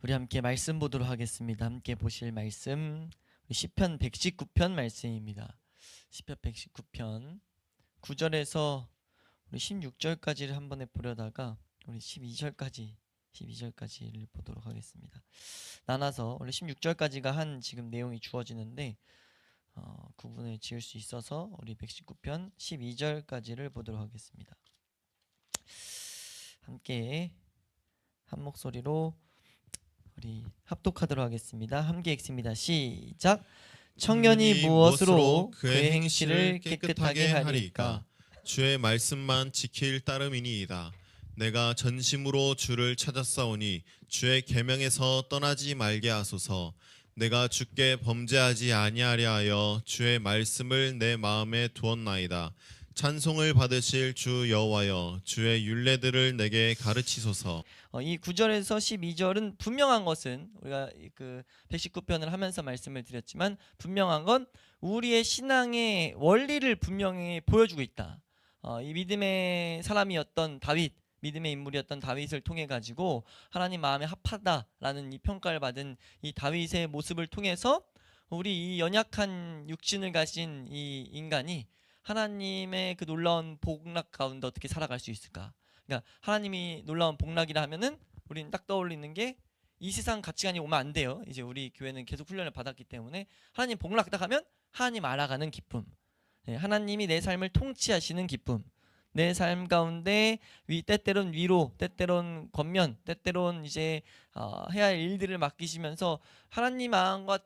우리 함께 말씀 보도록 하겠습니다. 함께 보실 말씀 시편 119편 말씀입니다. 시편 119편 9절에서 우리 16절까지를 한 번에 보려다가 우리 12절까지를 보도록 하겠습니다. 나눠서 원래 16절까지가 한 지금 내용이 주어지는데 구분을 지을 수 있어서 우리 119편 12절까지를 보도록 하겠습니다. 함께 한 목소리로 우리 합독하도록 하겠습니다. 함께 읽습니다. 시작. 청년이 무엇으로 그의 행실을 깨끗하게 하리까? 주의 말씀만 지킬 따름이니이다. 내가 전심으로 주를 찾았사오니 주의 계명에서 떠나지 말게 하소서. 내가 주께 범죄하지 아니하려 하여 주의 말씀을 내 마음에 두었나이다. 찬송을 받으실 주 여호와여, 주의 율례들을 내게 가르치소서. 이 9절에서 12절은 분명한 것은 우리가 그 119편을 하면서 말씀을 드렸지만 분명한 건 우리의 신앙의 원리를 분명히 보여주고 있다. 이 믿음의 사람이었던 다윗, 믿음의 인물이었던 다윗을 통해 가지고 하나님 마음에 합하다라는 이 평가를 받은 이 다윗의 모습을 통해서 우리 이 연약한 육신을 가진 이 인간이 하나님의 그 놀라운 복락 가운데 어떻게 살아갈 수 있을까? 그러니까 하나님이 놀라운 복락이라 하면은 우리는 딱 떠올리는 게 이 세상 가치관이 오면 안 돼요. 이제 우리 교회는 계속 훈련을 받았기 때문에 하나님 복락 딱 하면 하나님 알아가는 기쁨, 하나님이 내 삶을 통치하시는 기쁨, 내 삶 가운데 때때론 위로, 때때론 권면, 때때론 이제 해야 할 일들을 맡기시면서 하나님과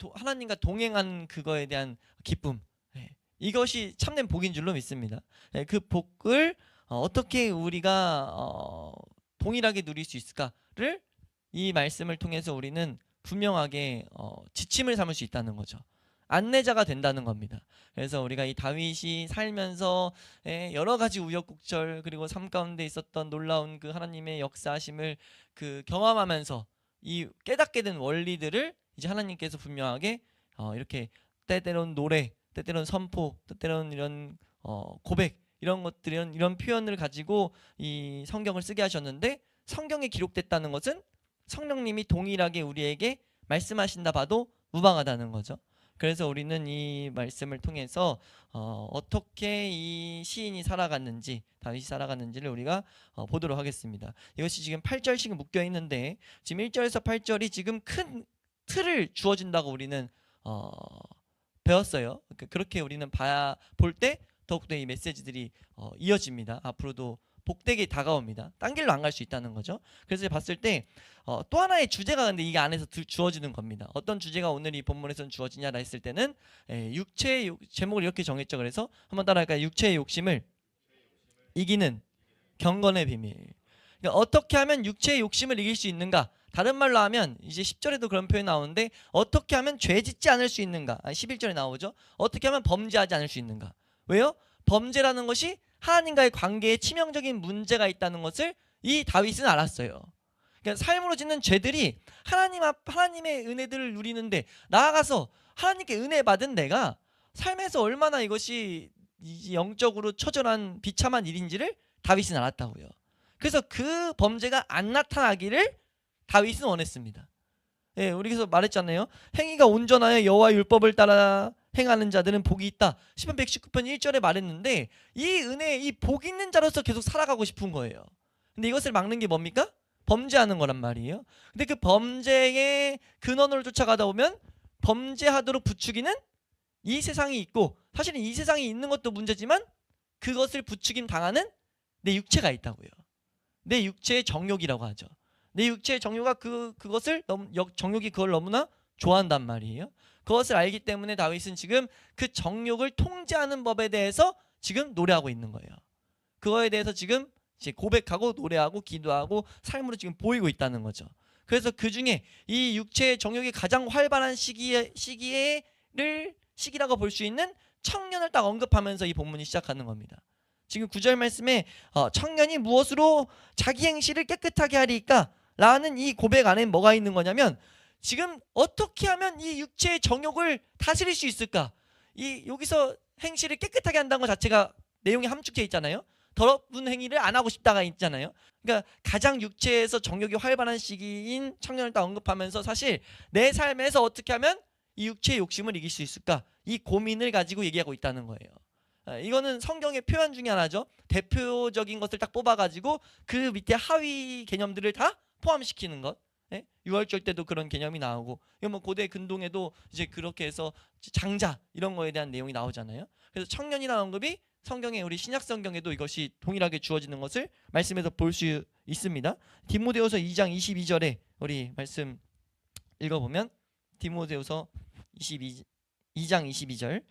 동행하는 그거에 대한 기쁨, 이것이 참된 복인 줄로 믿습니다. 그 복을 어떻게 우리가 동일하게 누릴 수 있을까를 이 말씀을 통해서 우리는 분명하게 지침을 삼을 수 있다는 거죠. 안내자가 된다는 겁니다. 그래서 우리가 이 다윗이 살면서 여러 가지 우여곡절 그리고 삶 가운데 있었던 놀라운 그 하나님의 역사하심을 그 경험하면서 이 깨닫게 된 원리들을 이제 하나님께서 분명하게 이렇게 때때론 노래, 때때론 선포, 때때론 이런 고백, 이런 것들, 이런 표현을 가지고 이 성경을 쓰게 하셨는데, 성경에 기록됐다는 것은 성령님이 동일하게 우리에게 말씀하신다 봐도 무방하다는 거죠. 그래서 우리는 이 말씀을 통해서 어떻게 이 시인이 살아갔는지, 다윗이 살아갔는지를 우리가 보도록 하겠습니다. 이것이 지금 8절씩 묶여 있는데 지금 1절에서 8절이 지금 큰 틀을 주어진다고 우리는 배웠어요. 그렇게 우리는 볼 때 더욱더 이 메시지들이 이어집니다. 앞으로도 복되게 다가옵니다. 딴 길로 안 갈 수 있다는 거죠. 그래서 봤을 때 또 하나의 주제가 근데 이게 안에서 주어지는 겁니다. 어떤 주제가 오늘 이 본문에서는 주어지냐라 했을 때는 육체의 제목을 이렇게 정했죠. 그래서 한번 따라할까요? 육체의 욕심을 이기는 경건의 비밀. 그러니까 어떻게 하면 육체의 욕심을 이길 수 있는가? 다른 말로 하면 이제 10절에도 그런 표현이 나오는데 어떻게 하면 죄 짓지 않을 수 있는가? 11절에 나오죠. 어떻게 하면 범죄하지 않을 수 있는가? 왜요? 범죄라는 것이 하나님과의 관계에 치명적인 문제가 있다는 것을 이 다윗은 알았어요. 그러니까 삶으로 짓는 죄들이 하나님의 은혜들을 누리는데 나아가서 하나님께 은혜 받은 내가 삶에서 얼마나 이것이 영적으로 처절한 비참한 일인지를 다윗은 알았다고요. 그래서 그 범죄가 안 나타나기를 다윗은 원했습니다. 우리 그래서 말했잖아요. 행위가 온전하여 여호와 율법을 따라 행하는 자들은 복이 있다. 시편 119편 1절에 말했는데 이 은혜, 이 복 있는 자로서 계속 살아가고 싶은 거예요. 근데 이것을 막는 게 뭡니까? 범죄하는 거란 말이에요. 근데 그 범죄의 근원을 쫓아가다 보면 범죄하도록 부추기는 이 세상이 있고, 사실은 이 세상이 있는 것도 문제지만 그것을 부추김 당하는 내 육체가 있다고요. 내 육체의 정욕이라고 하죠. 내 육체의 정욕이 그걸 너무나 좋아한단 말이에요. 그것을 알기 때문에 다윗은 지금 그 정욕을 통제하는 법에 대해서 지금 노래하고 있는 거예요. 그거에 대해서 지금 이제 고백하고 노래하고 기도하고 삶으로 지금 보이고 있다는 거죠. 그래서 그 중에 이 육체의 정욕이 가장 활발한 시기라고 볼 수 있는 청년을 딱 언급하면서 이 본문이 시작하는 겁니다. 지금 9절 말씀에 청년이 무엇으로 자기 행실을 깨끗하게 하리까? 라는 이 고백 안에 뭐가 있는 거냐면 지금 어떻게 하면 이 육체의 정욕을 다스릴 수 있을까? 여기서 행실을 깨끗하게 한다는 것 자체가 내용이 함축되어 있잖아요. 더러운 행위를 안 하고 싶다가 있잖아요. 그러니까 가장 육체에서 정욕이 활발한 시기인 청년을 딱 언급하면서 사실 내 삶에서 어떻게 하면 이 육체의 욕심을 이길 수 있을까? 이 고민을 가지고 얘기하고 있다는 거예요. 이거는 성경의 표현 중에 하나죠. 대표적인 것을 딱 뽑아가지고 그 밑에 하위 개념들을 다 포함시키는 것. 유월절 때도 그런 개념이 나오고, 이거 뭐 고대 근동에도 이제 그렇게 해서 장자 이런 거에 대한 내용이 나오잖아요. 그래서 청년이라는 언급이 성경에 우리 신약 성경에도 이것이 동일하게 주어지는 것을 말씀에서 볼 수 있습니다. 디모데후서 2장 22절에 우리 말씀 읽어보면 디모데후서 2장 22절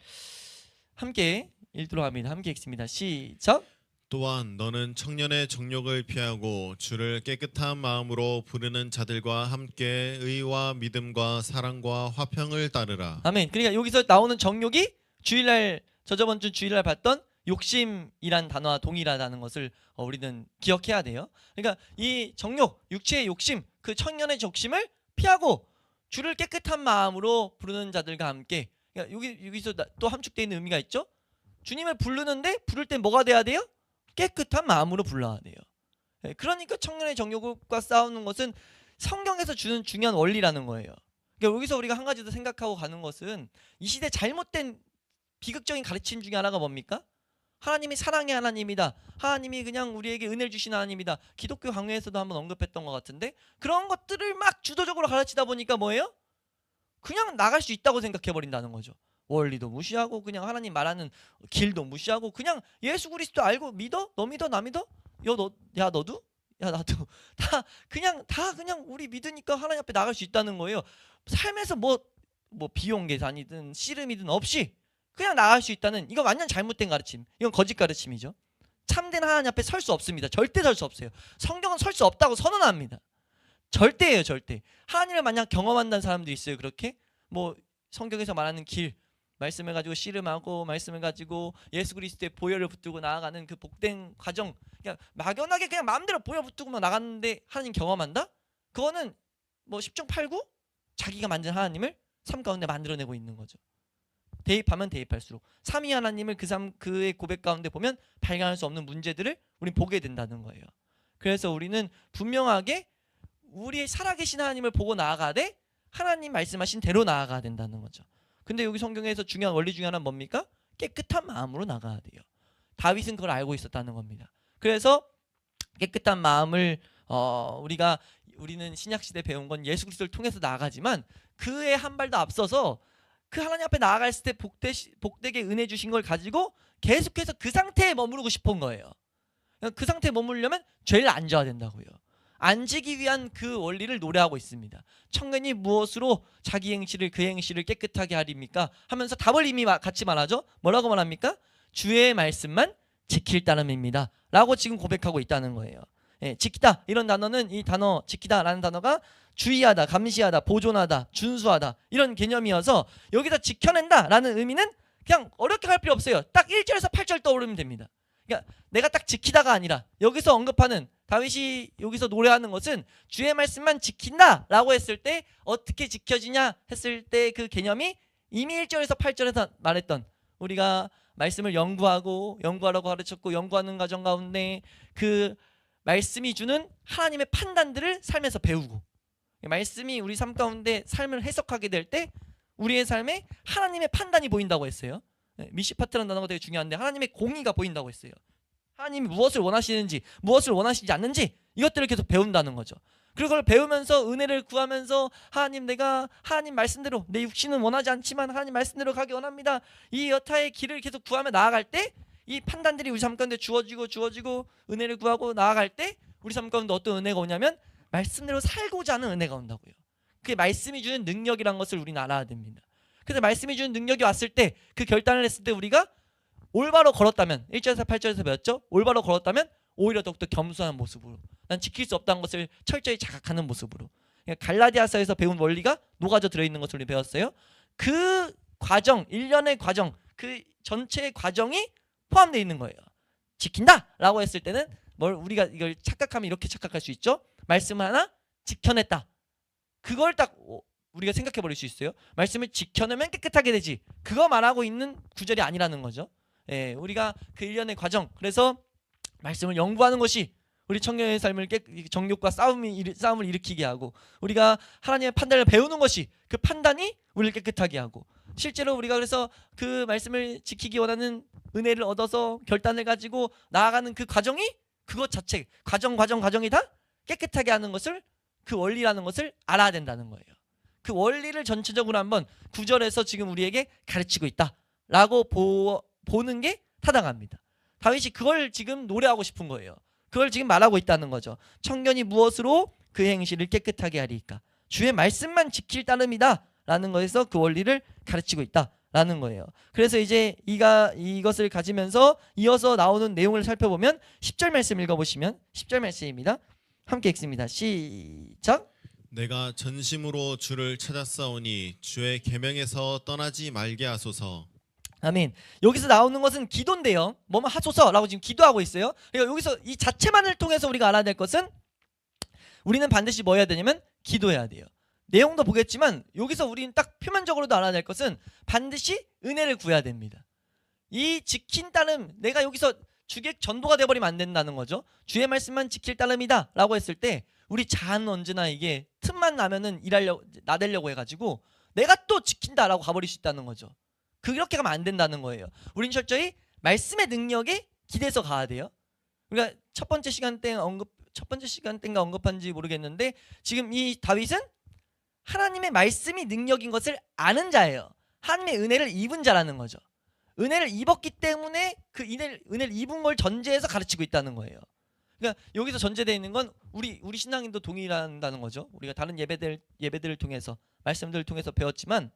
함께 읽도록 합니다. 함께 읽습니다. 시작. 또한 너는 청년의 정욕을 피하고 주를 깨끗한 마음으로 부르는 자들과 함께 의와 믿음과 사랑과 화평을 따르라. 아멘. 그러니까 여기서 나오는 정욕이 주일날 저번 주 주일날 봤던 욕심이란 단어와 동일하다는 것을 우리는 기억해야 돼요. 그러니까 이 정욕, 육체의 욕심, 그 청년의 욕심을 피하고 주를 깨끗한 마음으로 부르는 자들과 함께. 그러니까 여기서 또 함축되어 있는 의미가 있죠. 주님을 부르는데 부를 때 뭐가 돼야 돼요? 깨끗한 마음으로 불러야 돼요. 그러니까 청년의 정욕과 싸우는 것은 성경에서 주는 중요한 원리라는 거예요. 그러니까 여기서 우리가 한 가지 더 생각하고 가는 것은 이 시대 잘못된 비극적인 가르침 중에 하나가 뭡니까? 하나님이 사랑의 하나님이다. 하나님이 그냥 우리에게 은혜를 주시는 하나님이다. 기독교 강의에서도 한번 언급했던 것 같은데, 그런 것들을 막 주도적으로 가르치다 보니까 뭐예요? 그냥 나갈 수 있다고 생각해버린다는 거죠. 원리도 무시하고 그냥 하나님 말하는 길도 무시하고 그냥 예수 그리스도 알고 믿어? 너 믿어? 나 믿어? 야 너도? 야 나도. 다 그냥 우리 믿으니까 하나님 앞에 나갈 수 있다는 거예요. 삶에서 뭐 비용 계산이든 씨름이든 없이 그냥 나갈 수 있다는, 이거 완전 잘못된 가르침. 이건 거짓 가르침이죠. 참된 하나님 앞에 설 수 없습니다. 절대 설 수 없어요. 성경은 설 수 없다고 선언합니다. 절대예요, 절대. 하나님을 만약 경험한다는 사람들이 있어요. 그렇게 뭐 성경에서 말하는 길, 말씀을 가지고 씨름하고 말씀을 가지고 예수 그리스도의 보혈을 붙들고 나아가는 그 복된 과정, 그냥 막연하게 그냥 마음대로 보혈 붙들고만 나갔는데 하나님 경험한다? 그거는 뭐 10중 8구 자기가 만든 하나님을 삶 가운데 만들어내고 있는 거죠. 대입하면 대입할수록 삼위 하나님을 그의 고백 가운데 보면 발견할 수 없는 문제들을 우린 보게 된다는 거예요. 그래서 우리는 분명하게 우리의 살아계신 하나님을 보고 나아가되 하나님 말씀하신 대로 나아가야 된다는 거죠. 근데 여기 성경에서 중요한 원리 중에 하나는 뭡니까? 깨끗한 마음으로 나가야 돼요. 다윗은 그걸 알고 있었다는 겁니다. 그래서 깨끗한 마음을 우리는 신약시대 배운 건 예수 그리스도를 통해서 나아가지만 그의 한 발 더 앞서서 그 하나님 앞에 나아갔을 때 복되게 은혜 주신 걸 가지고 계속해서 그 상태에 머무르고 싶은 거예요. 그 상태에 머무르려면 죄를 안 져야 된다고요. 안 지기 위한 그 원리를 노래하고 있습니다. 청년이 무엇으로 자기 행실을 그 행실을 깨끗하게 하리입니까? 하면서 답을 이미 같이 말하죠. 뭐라고 말합니까? 주의 말씀만 지킬 따름입니다 라고 지금 고백하고 있다는 거예요. 지키다, 이런 단어는, 이 단어 지키다라는 단어가 주의하다, 감시하다, 보존하다, 준수하다 이런 개념이어서 여기서 지켜낸다라는 의미는 그냥 어렵게 할 필요 없어요. 딱 1절에서 8절 떠오르면 됩니다. 그러니까 내가 딱 지키다가 아니라 여기서 언급하는, 다윗이 여기서 노래하는 것은 주의 말씀만 지킨다라고 했을 때 어떻게 지켜지냐 했을 때 그 개념이 이미 1절에서 8절에서 말했던, 우리가 말씀을 연구하라고 가르쳤고 연구하는 과정 가운데 그 말씀이 주는 하나님의 판단들을 삶에서 배우고, 말씀이 우리 삶 가운데 삶을 해석하게 될 때 우리의 삶에 하나님의 판단이 보인다고 했어요. 미시파트라는 단어가 되게 중요한데 하나님의 공의가 보인다고 했어요. 하나님이 무엇을 원하시는지 무엇을 원하시지 않는지 이것들을 계속 배운다는 거죠. 그리고 그걸 배우면서 은혜를 구하면서 내가 하나님 말씀대로, 내 육신은 원하지 않지만 하나님 말씀대로 가기 원합니다, 이 여타의 길을 계속 구하며 나아갈 때 이 판단들이 우리 삶 가운데 주어지고 은혜를 구하고 나아갈 때 우리 삶 가운데 어떤 은혜가 오냐면 말씀대로 살고자 하는 은혜가 온다고요. 그게 말씀이 주는 능력이란 것을 우리는 알아야 됩니다. 그래서 말씀이 주는 능력이 왔을 때, 그 결단을 했을 때 우리가 올바로 걸었다면, 1절에서 8절에서 배웠죠? 올바로 걸었다면 오히려 더욱더 겸손한 모습으로, 난 지킬 수 없다는 것을 철저히 자각하는 모습으로, 갈라디아서에서 배운 원리가 녹아져 들어있는 것을 우리 배웠어요. 그 과정, 일련의 과정, 그 전체의 과정이 포함되어 있는 거예요. 지킨다 라고 했을 때는 우리가 이걸 착각하면 이렇게 착각할 수 있죠. 말씀 하나 지켜냈다, 그걸 딱 우리가 생각해 버릴 수 있어요. 말씀을 지켜내면 깨끗하게 되지, 그거 말하고 있는 구절이 아니라는 거죠. 우리가 그 일련의 과정, 그래서 말씀을 연구하는 것이 우리 청년의 삶을 정욕과 싸움을 일으키게 하고, 우리가 하나님의 판단을 배우는 것이 그 판단이 우리를 깨끗하게 하고, 실제로 우리가 그래서 그 말씀을 지키기 원하는 은혜를 얻어서 결단을 가지고 나아가는 그 과정이, 그것 자체 과정이 다 깨끗하게 하는 것을, 그 원리라는 것을 알아야 된다는 거예요. 그 원리를 전체적으로 한번 9절에서 지금 우리에게 가르치고 있다라고 보는 게 타당합니다. 다윗이 그걸 지금 노래하고 싶은 거예요. 그걸 지금 말하고 있다는 거죠. 청년이 무엇으로 그 행실을 깨끗하게 하리까? 주의 말씀만 지킬 따름이다 라는 것에서 그 원리를 가르치고 있다라는 거예요. 그래서 이제 이것을 가지면서 이어서 나오는 내용을 살펴보면 10절 말씀 읽어보시면, 10절 말씀입니다. 함께 읽습니다. 시작. 내가 전심으로 주를 찾았사오니 주의 계명에서 떠나지 말게 하소서. 아멘. 여기서 나오는 것은 기도인데요. 뭐뭐 하소서라고 지금 기도하고 있어요. 그러니까 여기서 이 자체만을 통해서 우리가 알아야 될 것은, 우리는 반드시 뭐 해야 되냐면 기도해야 돼요. 내용도 보겠지만 여기서 우리는 딱 표면적으로도 알아야 될 것은 반드시 은혜를 구해야 됩니다. 이 지킨 따름, 내가 여기서 주객 전도가 돼버리면 안 된다는 거죠. 주의 말씀만 지킬 따름이다 라고 했을 때 우리 자아는 언제나 이게 틈만 나면은 나대려고 해가지고 내가 또 지킨다라고 가버릴 수 있다는 거죠. 그렇게 가면 안 된다는 거예요. 우린 철저히 말씀의 능력에 기대서 가야 돼요. 그러니까 첫 번째 시간 때인가 언급한지 모르겠는데, 지금 이 다윗은 하나님의 말씀이 능력인 것을 아는 자예요. 하나님의 은혜를 입은 자라는 거죠. 은혜를 입었기 때문에 그 은혜를 입은 걸 전제해서 가르치고 있다는 거예요. 그러니까 여기서 전제되어 있는 건 우리 신앙인도 동일한다는 거죠. 우리가 다른 예배들을 통해서, 말씀들을 통해서 배웠지만,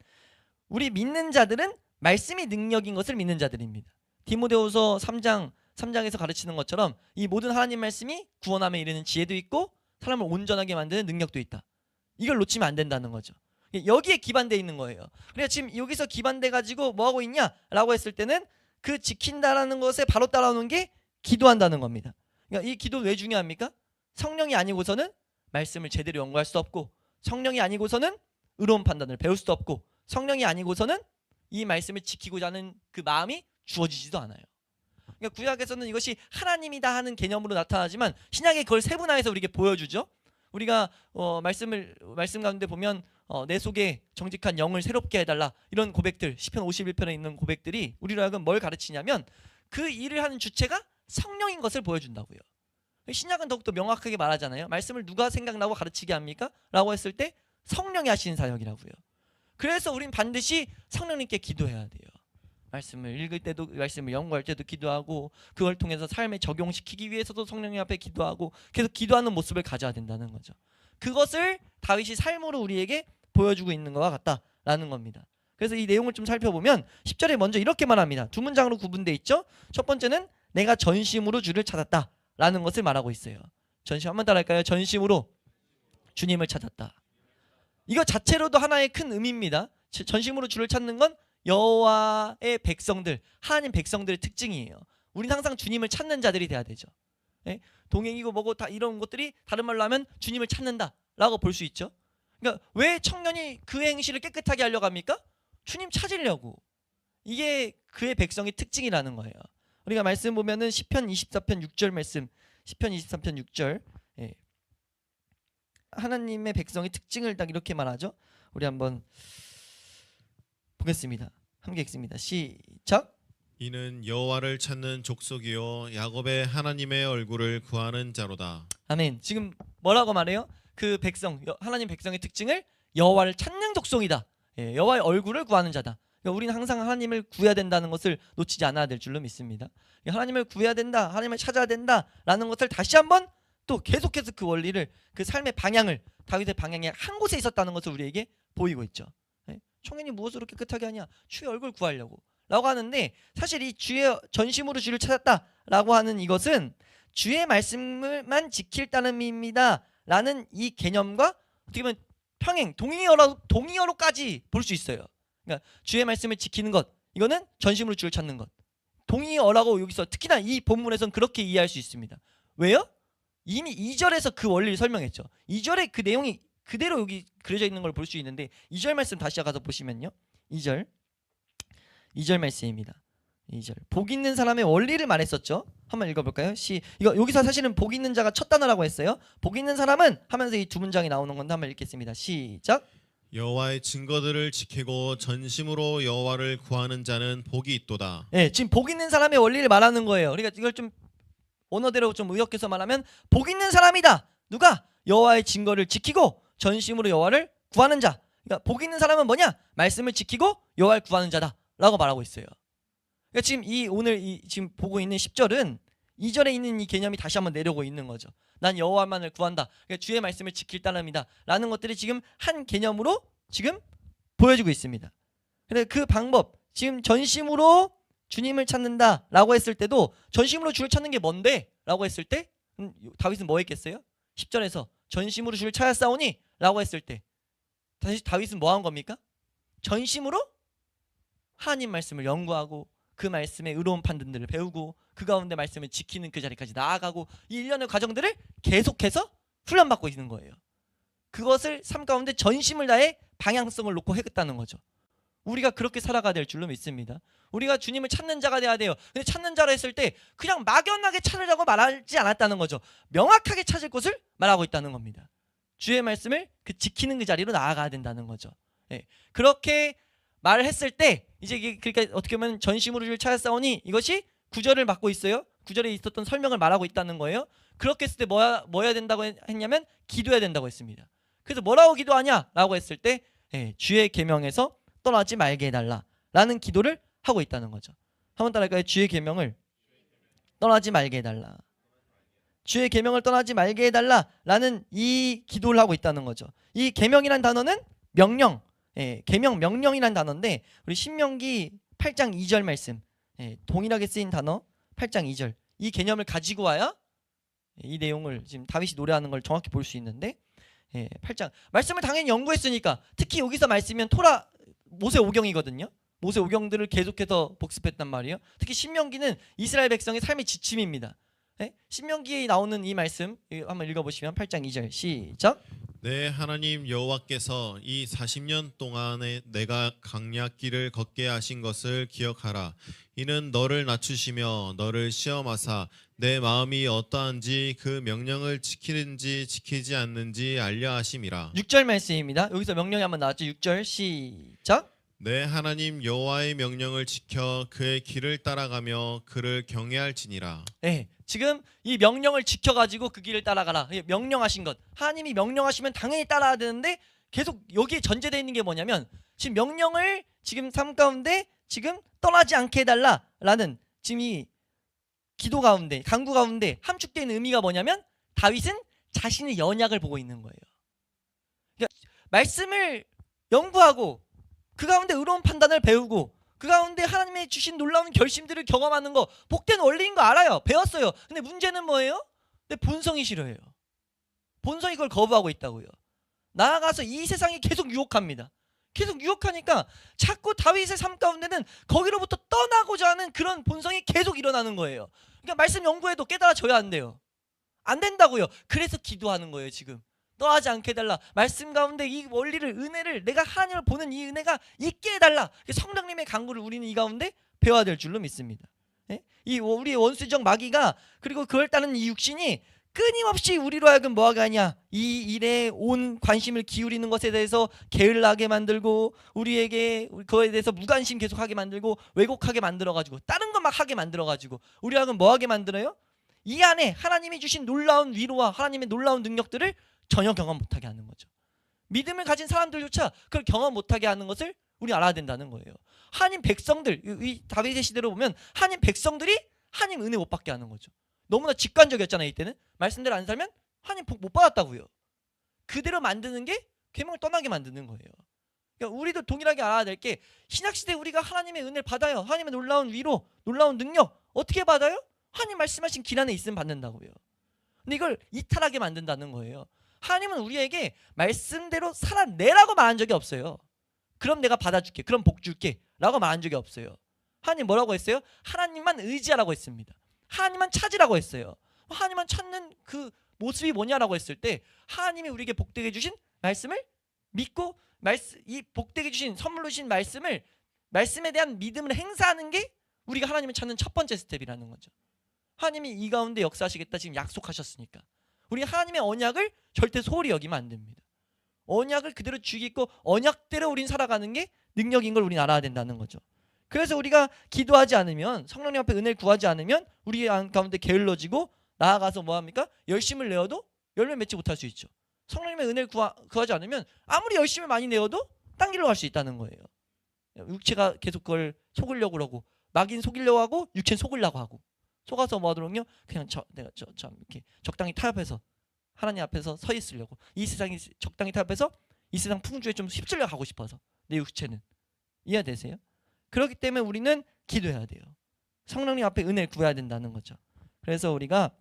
우리 믿는 자들은 말씀이 능력인 것을 믿는 자들입니다. 디모데후서 3장에서 가르치는 것처럼 이 모든 하나님 말씀이 구원함에 이르는 지혜도 있고 사람을 온전하게 만드는 능력도 있다. 이걸 놓치면 안 된다는 거죠. 여기에 기반되어 있는 거예요. 그러니까 지금 여기서 기반돼 가지고 뭐 하고 있냐라고 했을 때는 그 지킨다라는 것에 바로 따라오는 게 기도한다는 겁니다. 그러니까 이 기도는 왜 중요합니까? 성령이 아니고서는 말씀을 제대로 연구할 수 없고, 성령이 아니고서는 의로운 판단을 배울 수도 없고, 성령이 아니고서는 이 말씀을 지키고자 하는 그 마음이 주어지지도 않아요. 그러니까 구약에서는 이것이 하나님이다 하는 개념으로 나타나지만 신약에 그걸 세분화해서 우리에게 보여주죠. 우리가 말씀 가운데 보면 내 속에 정직한 영을 새롭게 해달라, 이런 고백들, 시편 51편에 있는 고백들이 우리로 하여금 뭘 가르치냐면 그 일을 하는 주체가 성령인 것을 보여준다고요. 신약은 더욱더 명확하게 말하잖아요. 말씀을 누가 생각나고 가르치게 합니까? 라고 했을 때 성령이 하시는 사역이라고요. 그래서 우린 반드시 성령님께 기도해야 돼요. 말씀을 읽을 때도, 말씀을 연구할 때도 기도하고, 그걸 통해서 삶에 적용시키기 위해서도 성령님 앞에 기도하고, 계속 기도하는 모습을 가져야 된다는 거죠. 그것을 다윗이 삶으로 우리에게 보여주고 있는 것과 같다라는 겁니다. 그래서 이 내용을 좀 살펴보면 10절에 먼저 이렇게 말합니다. 두 문장으로 구분되어 있죠. 첫 번째는 내가 전심으로 주를 찾았다라는 것을 말하고 있어요. 전심, 한번 따라할까요? 전심으로 주님을 찾았다. 이거 자체로도 하나의 큰 의미입니다. 전심으로 주를 찾는 건 여호와의 백성들, 하나님 백성들의 특징이에요. 우리는 항상 주님을 찾는 자들이 돼야 되죠. 예? 동행이고 뭐고 다 이런 것들이 다른 말로 하면 주님을 찾는다라고 볼 수 있죠. 그러니까 왜 청년이 그 행실을 깨끗하게 하려고 합니까? 주님 찾으려고. 이게 그의 백성의 특징이라는 거예요. 우리가 말씀 보면은 시편 24편 6절 말씀, 시편 23편 6절, 예. 하나님의 백성의 특징을 딱 이렇게 말하죠. 우리 한번 보겠습니다. 함께 읽습니다. 시작. 이는 여호와를 찾는 족속이요 야곱의 하나님의 얼굴을 구하는 자로다. 아멘. 지금 뭐라고 말해요? 그 백성, 하나님 백성의 특징을 여호와를 찾는 족속이다. 예, 여호와의 얼굴을 구하는 자다. 그러니까 우리는 항상 하나님을 구해야 된다는 것을 놓치지 않아야 될 줄로 믿습니다. 하나님을 구해야 된다, 하나님을 찾아야 된다라는 것을 다시 한번 또 계속해서 그 원리를, 그 삶의 방향을, 다윗의 방향에 한 곳에 있었다는 것을 우리에게 보이고 있죠. 예? 청년이 무엇으로 깨끗하게 하냐? 주의 얼굴 구하려고 라고 하는데, 사실 이 주의 전심으로 주를 찾았다라고 하는 이것은 주의 말씀을만 지킬 따름입니다 라는 이 개념과 어떻게 보면 평행, 동의어로까지 볼 수 있어요. 그러니까 주의 말씀을 지키는 것, 이거는 전심으로 주를 찾는 것. 동의어라고 여기서 특히나 이 본문에서는 그렇게 이해할 수 있습니다. 왜요? 이미 2절에서 그 원리를 설명했죠. 2절에 그 내용이 그대로 여기 그려져 있는 걸 볼 수 있는데, 2절 말씀 다시 가서 보시면요. 2절 말씀입니다. 2절. 복 있는 사람의 원리를 말했었죠. 한번 읽어볼까요? 이거 여기서 사실은 복 있는 자가 첫 단어라고 했어요. 복 있는 사람은 하면서 이 두 문장이 나오는 건데 한번 읽겠습니다. 시작. 여호와의 증거들을 지키고 전심으로 여호와를 구하는 자는 복이 있도다. 예, 지금 복 있는 사람의 원리를 말하는 거예요. 그러니까 이걸 좀 원어대로 좀 의역해서 말하면 복 있는 사람이다. 누가? 여호와의 증거를 지키고 전심으로 여호와를 구하는 자. 그러니까 복 있는 사람은 뭐냐? 말씀을 지키고 여호와를 구하는 자다라고 말하고 있어요. 그러니까 지금 오늘 지금 보고 있는 10절은 2절에 있는 이 개념이 다시 한번 내려오고 있는 거죠. 난 여호와만을 구한다. 그러니까 주의 말씀을 지킬 따름이다. 라는 것들이 지금 한 개념으로 지금 보여주고 있습니다. 그래서 그 방법, 지금 전심으로 주님을 찾는다라고 했을 때도 전심으로 주를 찾는 게 뭔데? 라고 했을 때 다윗은 뭐 했겠어요? 10절에서 전심으로 주를 찾았사오니 라고 했을 때 다윗은 뭐 한 겁니까? 전심으로 하나님 말씀을 연구하고 그 말씀의 의로운 판단들을 배우고 그 가운데 말씀을 지키는 그 자리까지 나아가고 이 일련의 과정들을 계속해서 훈련받고 있는 거예요. 그것을 삶 가운데 전심을 다해 방향성을 놓고 했다는 거죠. 우리가 그렇게 살아가야 될 줄로 믿습니다. 우리가 주님을 찾는 자가 돼야 돼요. 근데 찾는 자라 했을 때 그냥 막연하게 찾으라고 말하지 않았다는 거죠. 명확하게 찾을 곳을 말하고 있다는 겁니다. 주의 말씀을 지키는 그 자리로 나아가야 된다는 거죠. 네. 그렇게 말을 했을 때 이제 그러니까 어떻게 보면 전심으로 주를 찾았사오니 이것이 9절을 맡고 있어요. 9절에 있었던 설명을 말하고 있다는 거예요. 그렇게 했을 때 뭐 해야 된다고 했냐면 기도해야 된다고 했습니다. 그래서 뭐라고 기도하냐라고 했을 때 주의 계명에서 떠나지 말게 해달라 라는 기도를 하고 있다는 거죠. 한번 따라할까요? 주의 계명을 떠나지 말게 해달라. 주의 계명을 떠나지 말게 해달라 라는 이 기도를 하고 있다는 거죠. 이 계명이란 단어는 명령, 계명 명령이란 단어인데 우리 신명기 8장 2절 말씀, 동일하게 쓰인 단어 8장 2절 이 개념을 가지고 와야 이 내용을 지금 다윗이 노래하는 걸 정확히 볼 수 있는데 8장 말씀을 당연히 연구했으니까 특히 여기서 말씀이면 모세 오경이거든요. 모세 오경들을 계속해서 복습했단 말이에요. 특히 신명기는 이스라엘 백성의 삶의 지침입니다. 신명기에 나오는 이 말씀 한번 읽어보시면 8장 2절 시작. 내 하나님 여호와께서 이 40년 동안에 내가 강약길을 걷게 하신 것을 기억하라. 이는 너를 낮추시며 너를 시험하사 내 마음이 어떠한지 그 명령을 지키는지 지키지 않는지 알려 하심이라. 6절 말씀입니다. 여기서 명령이 한번 나왔죠. 6절 시작. 내 하나님 여호와의 명령을 지켜 그의 길을 따라가며 그를 경외할지니라. 지금 이 명령을 지켜가지고 그 길을 따라가라. 명령하신 것. 하나님이 명령하시면 당연히 따라야 되는데 계속 여기에 전제되어 있는 게 뭐냐면 지금 명령을 지금 삶 가운데 지금 떠나지 않게 해달라라는 지금 이 기도 가운데 간구 가운데 함축되어 있는 의미가 뭐냐면 다윗은 자신의 연약을 보고 있는 거예요. 그러니까 말씀을 연구하고 그 가운데 의로운 판단을 배우고 그 가운데 하나님의 주신 놀라운 결심들을 경험하는 거 복된 원리인 거 알아요. 배웠어요. 근데 문제는 뭐예요? 내 본성이 싫어해요. 본성이 그걸 거부하고 있다고요. 나아가서 이 세상이 계속 유혹합니다. 계속 유혹하니까 자꾸 다윗의 삶 가운데는 거기로부터 떠나고자 하는 그런 본성이 계속 일어나는 거예요. 그러니까 말씀 연구해도 깨달아져야 안 돼요. 안 된다고요. 그래서 기도하는 거예요. 지금 떠나지 않게 해달라. 말씀 가운데 이 원리를 은혜를 내가 하나님을 보는 이 은혜가 있게 해달라. 성령님의 간구를 우리는 이 가운데 배워야 될 줄로 믿습니다. 이 우리의 원수적 마귀가 그리고 그걸 따르는 이 육신이 끊임없이 우리로 하여금 뭐하게 하냐, 이 일에 온 관심을 기울이는 것에 대해서 게을르하게 만들고 우리에게 그거에 대해서 무관심 계속하게 만들고 왜곡하게 만들어가지고 다른 것 막 하게 만들어가지고 우리 하여금 뭐하게 만들어요? 이 안에 하나님이 주신 놀라운 위로와 하나님의 놀라운 능력들을 전혀 경험 못하게 하는 거죠. 믿음을 가진 사람들조차 그걸 경험 못하게 하는 것을 우리 알아야 된다는 거예요. 하나님 백성들, 이 다윗의 시대로 보면 하나님 백성들이 하나님 은혜 못 받게 하는 거죠. 너무나 직관적이었잖아요. 이때는 말씀대로 안 살면 하나님 복 못 받았다고요. 그대로 만드는 게 계명을 떠나게 만드는 거예요. 그러니까 우리도 동일하게 알아야 될 게 신약시대에 우리가 하나님의 은혜를 받아요. 하나님의 놀라운 위로, 놀라운 능력 어떻게 받아요? 하나님 말씀하신 길 안에 있으면 받는다고요. 근데 이걸 이탈하게 만든다는 거예요. 하나님은 우리에게 말씀대로 살아내라고 말한 적이 없어요. 그럼 내가 받아줄게, 그럼 복 줄게 라고 말한 적이 없어요. 하나님 뭐라고 했어요? 하나님만 의지하라고 했습니다. 하나님만 찾으라고 했어요. 하나님만 찾는 그 모습이 뭐냐라고 했을 때 하나님이 우리에게 복되게 주신 말씀을 믿고 이 복되게 주신 선물로 주신 말씀에 대한 믿음을 행사하는 게 우리가 하나님을 찾는 첫 번째 스텝이라는 거죠. 하나님이 이 가운데 역사하시겠다 지금 약속하셨으니까 우리 하나님의 언약을 절대 소홀히 여기면 안 됩니다. 언약을 그대로 주기고 언약대로 우린 살아가는 게 능력인 걸 우리는 알아야 된다는 거죠. 그래서 우리가 기도하지 않으면, 성령님 앞에 은혜를 구하지 않으면 우리 가운데 게을러지고 나아가서 뭐합니까? 열심을 내어도 열매 맺지 못할 수 있죠. 성령님의 은혜를 구하지 않으면 아무리 열심을 많이 내어도 딴 길로 갈 수 있다는 거예요. 육체가 계속 그걸 속으려고 그러고, 마귀는 속이려고 하고 육체는 속으려고 하고, 속아서 뭐 하도록요? 그냥 내가 이렇게 적당히 타협해서 하나님 앞에서 서 있으려고, 이 세상이 적당히 타협해서 이 세상 풍조에 좀 휩쓸려 가고 싶어서, 내 육체는. 이해되세요? 그렇기 때문에 우리는 기도해야 돼요. 성령님 앞에 은혜를 구해야 된다는 거죠. 그래서 우리가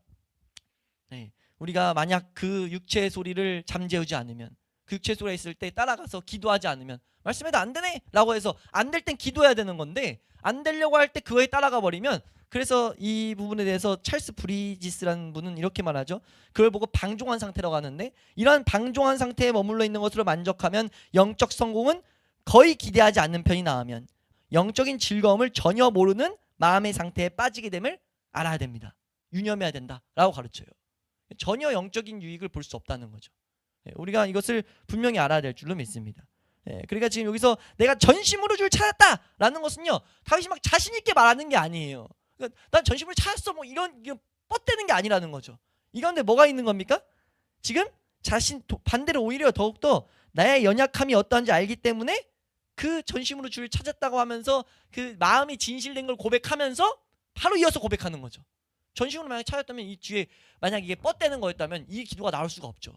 만약 그 육체의 소리를 잠재우지 않으면, 그 육체의 소리가 있을 때 따라가서 기도하지 않으면, 말씀해도 안 되네 라고 해서 안 될 땐 기도해야 되는 건데, 안 되려고 할 때 그거에 따라가 버리면, 그래서 이 부분에 대해서 찰스 브리지스라는 분은 이렇게 말하죠. 그걸 보고 방종한 상태라고 하는데, 이러한 방종한 상태에 머물러 있는 것으로 만족하면 영적 성공은 거의 기대하지 않는 편이 나으면 영적인 즐거움을 전혀 모르는 마음의 상태에 빠지게 됨을 알아야 됩니다. 유념해야 된다라고 가르쳐요. 전혀 영적인 유익을 볼 수 없다는 거죠. 우리가 이것을 분명히 알아야 될 줄로 믿습니다. 그러니까 지금 여기서 내가 전심으로 주를 찾았다라는 것은요, 다윗이 막 자신 있게 말하는 게 아니에요. 그러니까 난 전심으로 찾았어 뭐 이런 뻗대는 게 아니라는 거죠. 이 가운데 뭐가 있는 겁니까? 지금 반대로 오히려 더욱더 나의 연약함이 어떠한지 알기 때문에 그 전심으로 주를 찾았다고 하면서 그 마음이 진실된 걸 고백하면서 바로 이어서 고백하는 거죠. 전심으로 만약 찾았다면 이 뒤에 만약 이게 뻗대는 거였다면 이 기도가 나올 수가 없죠.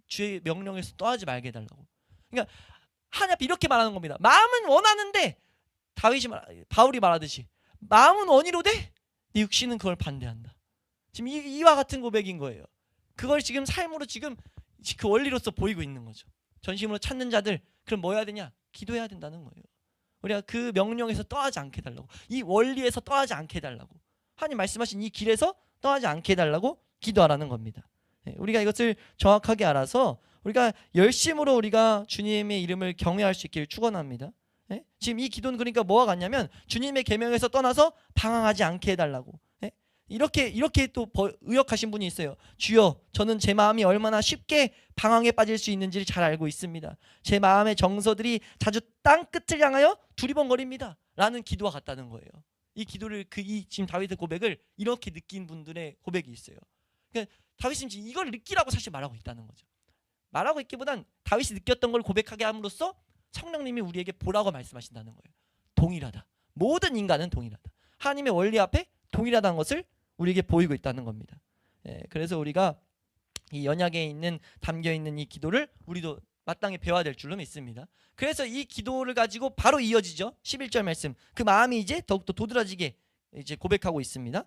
주의 명령에서 떠나지 말게 해달라고. 그러니까 하나님 앞에 이렇게 말하는 겁니다. 마음은 원하는데, 바울이 말하듯이 마음은 원이로되 네 육신은 그걸 반대한다. 지금 이와 같은 고백인 거예요. 그걸 지금 삶으로 지금 그 원리로서 보이고 있는 거죠. 전심으로 찾는 자들, 그럼 뭐 해야 되냐? 기도해야 된다는 거예요. 우리가 그 명령에서 떠나지 않게 해달라고, 이 원리에서 떠나지 않게 해달라고, 하나님 말씀하신 이 길에서 떠나지 않게 해달라고 기도하라는 겁니다. 우리가 이것을 정확하게 알아서 우리가 열심으로 우리가 주님의 이름을 경외할 수 있기를 축원합니다. 지금 이 기도는 그러니까 뭐와 같냐면 주님의 계명에서 떠나서 방황하지 않게 해달라고. 이렇게 또 의역하신 분이 있어요. 주여, 저는 제 마음이 얼마나 쉽게 방황에 빠질 수 있는지를 잘 알고 있습니다. 제 마음의 정서들이 자주 땅 끝을 향하여 두리번거립니다 라는 기도와 같다는 거예요. 이 기도를 지금 다윗의 고백을 이렇게 느낀 분들의 고백이 있어요. 그러니까 다윗이 지금 이걸 느끼라고 사실 말하고 있다는 거죠. 말하고 있기보단 다윗이 느꼈던 걸 고백하게 함으로써 성령님이 우리에게 보라고 말씀하신다는 거예요. 동일하다. 모든 인간은 동일하다. 하나님의 원리 앞에 동일하다는 것을 우리에게 보이고 있다는 겁니다. 그래서 우리가 이 언약에 담겨 있는 이 기도를 우리도 마땅히 배워야 될 줄로 믿습니다. 그래서 이 기도를 가지고 바로 이어지죠. 11절 말씀. 그 마음이 이제 더욱더 도드라지게 이제 고백하고 있습니다.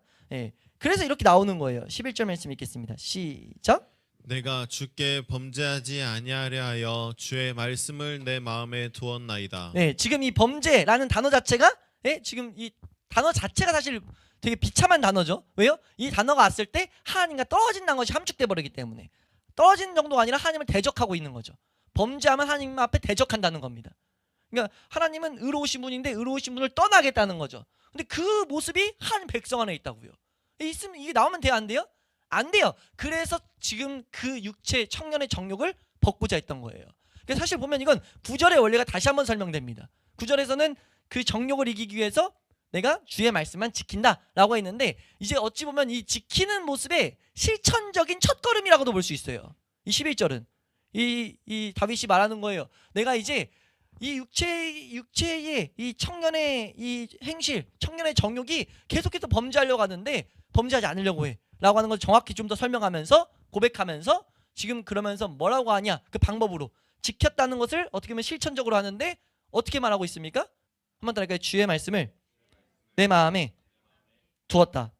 그래서 이렇게 나오는 거예요. 11절 말씀 읽겠습니다. 시작. 내가 주께 범죄하지 아니하려 하여 주의 말씀을 내 마음에 두었나이다. 지금 이 범죄라는 단어 자체가 지금 이 단어 자체가 사실 되게 비참한 단어죠. 왜요? 이 단어가 왔을 때 하나님과 떨어진다는 것이 함축돼 버리기 때문에, 떨어지는 정도가 아니라 하나님을 대적하고 있는 거죠. 범죄하면 하나님 앞에 대적한다는 겁니다. 그러니까 하나님은 의로우신 분인데 의로우신 분을 떠나겠다는 거죠. 근데 그 모습이 한 백성 안에 있다고요. 있으면 이게 나오면 돼요, 안 돼요? 안 돼요. 그래서 지금 그 육체 청년의 정욕을 벗고자 했던 거예요. 그래서 사실 보면 이건 9절의 원리가 다시 한번 설명됩니다. 9절에서는 그 정욕을 이기기 위해서 내가 주의 말씀만 지킨다라고 했는데, 이제 어찌 보면 이 지키는 모습의 실천적인 첫걸음이라고도 볼 수 있어요. 이 11절은 이 다윗이 말하는 거예요. 내가 이제 이 육체의 이 청년의 이 행실, 청년의 정욕이 계속해서 범죄하려고 하는데 범죄하지 않으려고 해 라고 하는 걸 정확히 좀 더 설명하면서 고백하면서, 지금 그러면서 뭐라고 하냐, 그 방법으로 지켰다는 것을 어떻게 보면 실천적으로 하는데 어떻게 말하고 있습니까? 한번 더 할까요? 주의 말씀을 내 마음에 두었다,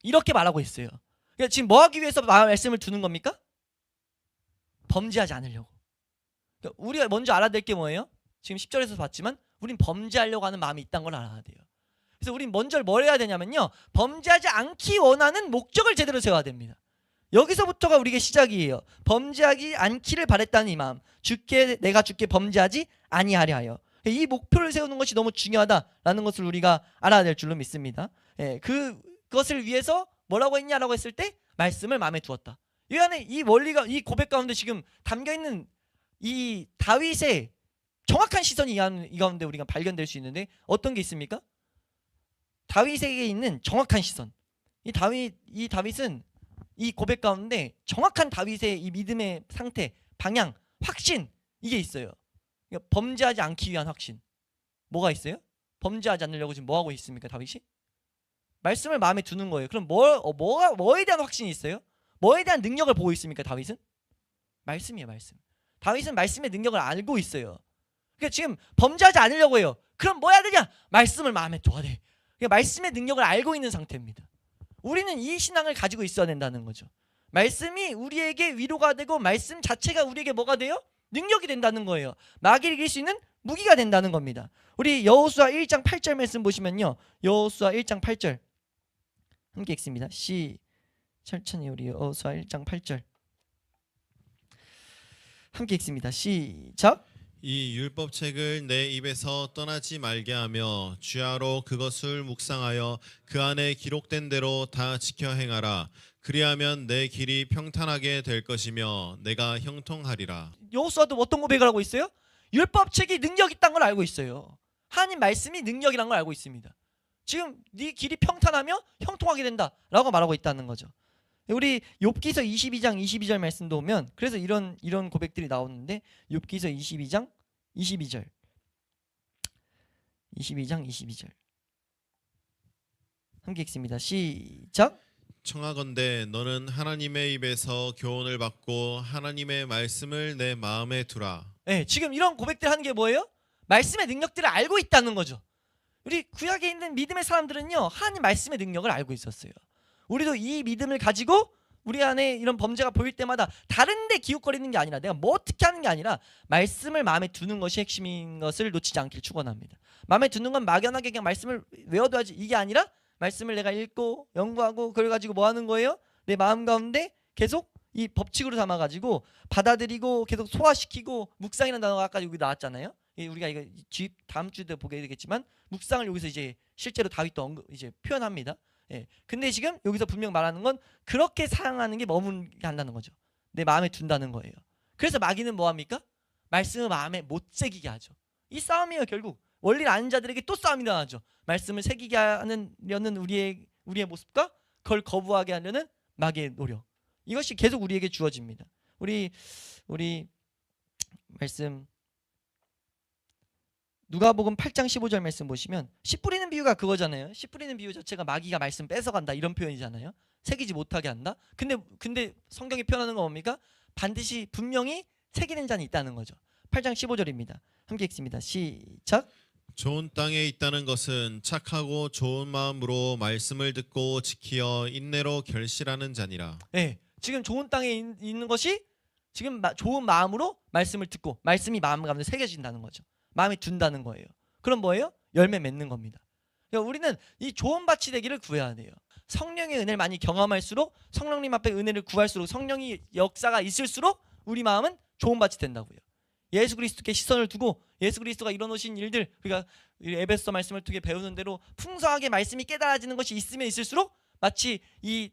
이렇게 말하고 있어요. 그러니까 지금 뭐 하기 위해서 말씀을 두는 겁니까? 범죄하지 않으려고. 그러니까 우리가 먼저 알아야 될 게 뭐예요? 지금 10절에서 봤지만 우린 범죄하려고 하는 마음이 있다는 걸 알아야 돼요. 그래서 우린 먼저 뭘 해야 되냐면요, 범죄하지 않기 원하는 목적을 제대로 세워야 됩니다. 여기서부터가 우리에게 시작이에요. 범죄하지 않기를 바랬다는 이 마음, 내가 주께 범죄하지 아니하려 하여 이 목표를 세우는 것이 너무 중요하다라는 것을 우리가 알아야 될 줄로 믿습니다. 예, 그것을 위해서 뭐라고 했냐라고 했을 때 말씀을 마음에 두었다. 이 안에 이 원리가, 이 고백 가운데 지금 담겨 있는 이 다윗의 정확한 시선이 이 가운데 우리가 발견될 수 있는데 어떤 게 있습니까? 다윗에게 있는 정확한 시선. 이 다윗은 이 고백 가운데 정확한 다윗의 이 믿음의 상태, 방향, 확신, 이게 있어요. 그러니까 범죄하지 않기 위한 확신. 뭐가 있어요? 범죄하지 않으려고 지금 뭐 하고 있습니까, 다윗이? 말씀을 마음에 두는 거예요. 그럼 뭐에 대한 확신이 있어요? 뭐에 대한 능력을 보고 있습니까, 다윗은? 말씀이에요, 말씀. 다윗은 말씀의 능력을 알고 있어요. 그러니까 지금 범죄하지 않으려고 해요. 그럼 뭐 해야 되냐? 말씀을 마음에 둬야 돼. 그러니까 말씀의 능력을 알고 있는 상태입니다. 우리는 이 신앙을 가지고 있어야 된다는 거죠. 말씀이 우리에게 위로가 되고 말씀 자체가 우리에게 뭐가 돼요? 능력이 된다는 거예요. 마귀를 이길 수 있는 무기가 된다는 겁니다. 우리 여호수아 1장 8절 말씀 보시면요. 여호수아 1장 8절 함께 읽습니다. 천천히 우리 여호수아 1장 8절 함께 읽습니다. 시작. 이 율법책을 내 입에서 떠나지 말게 하며 주야로 그것을 묵상하여 그 안에 기록된 대로 다 지켜 행하라. 그리하면 내 길이 평탄하게 될 것이며 내가 형통하리라. 여호수아도 어떤 고백을 하고 있어요? 율법책이 능력 있다는 걸 알고 있어요. 하나님 말씀이 능력이라는 걸 알고 있습니다. 지금 네 길이 평탄하며 형통하게 된다라고 말하고 있다는 거죠. 우리 욥기서 22장 22절 말씀도 보면 그래서 이런 고백들이 나오는데 욥기서 22장 22절 함께 읽습니다. 시작. 청하건대 너는 하나님의 입에서 교훈을 받고 하나님의 말씀을 내 마음에 두라. 네, 지금 이런 고백들 하는 게 뭐예요? 말씀의 능력들을 알고 있다는 거죠. 우리 구약에 있는 믿음의 사람들은요, 하나님 말씀의 능력을 알고 있었어요. 우리도 이 믿음을 가지고 우리 안에 이런 범죄가 보일 때마다 다른 데 기웃거리는 게 아니라 내가 뭐 어떻게 하는 게 아니라 말씀을 마음에 두는 것이 핵심인 것을 놓치지 않길 축원합니다. 마음에 두는 건 막연하게 그냥 말씀을 외워둬야지 이게 아니라 말씀을 내가 읽고 연구하고 그걸 가지고 뭐 하는 거예요? 내 마음 가운데 계속 이 법칙으로 삼아가지고 받아들이고 계속 소화시키고 묵상이라는 단어가 아까 여기 나왔잖아요. 우리가 이거 다음 주에 보게 되겠지만 묵상을 여기서 이제 실제로 다윗도 이제 표현합니다. 예. 근데 지금 여기서 분명 말하는 건 그렇게 사랑하는 게 머물게 한다는 거죠. 내 마음에 둔다는 거예요. 그래서 마귀는 뭐 합니까? 말씀을 마음에 못 새기게 하죠. 이 싸움이에요. 결국 원리를 아는 자들에게 또 싸움이 일어나죠. 말씀을 새기게 하려는 우리의 모습과 그걸 거부하게 하려는 마귀의 노력. 이것이 계속 우리에게 주어집니다. 우리 말씀 누가복음 8장 15절 말씀 보시면 씨 뿌리는 비유가 그거잖아요. 씨 뿌리는 비유 자체가 마귀가 말씀 뺏어간다 이런 표현이잖아요. 새기지 못하게 한다. 근데 성경이 표현하는 건 뭡니까? 반드시 분명히 새기는 자는 있다는 거죠. 8장 15절입니다. 함께 읽습니다. 시작. 좋은 땅에 있다는 것은 착하고 좋은 마음으로 말씀을 듣고 지키어 인내로 결실하는 자니라. 네, 지금 좋은 땅에 있는 것이 지금 좋은 마음으로 말씀을 듣고 말씀이 마음 가운데 새겨진다는 거죠. 마음에 둔다는 거예요. 그럼 뭐예요? 열매 맺는 겁니다. 그러니까 우리는 이 좋은 밭이 되기를 구해야 돼요. 성령의 은혜를 많이 경험할수록 성령님 앞에 은혜를 구할수록 성령이 역사가 있을수록 우리 마음은 좋은 밭이 된다고요. 예수 그리스도께 시선을 두고 예수 그리스도가 이뤄놓으신 일들, 그러니까 에베소 말씀을 통해 배우는 대로 풍성하게 말씀이 깨달아지는 것이 있으면 있을수록 마치 이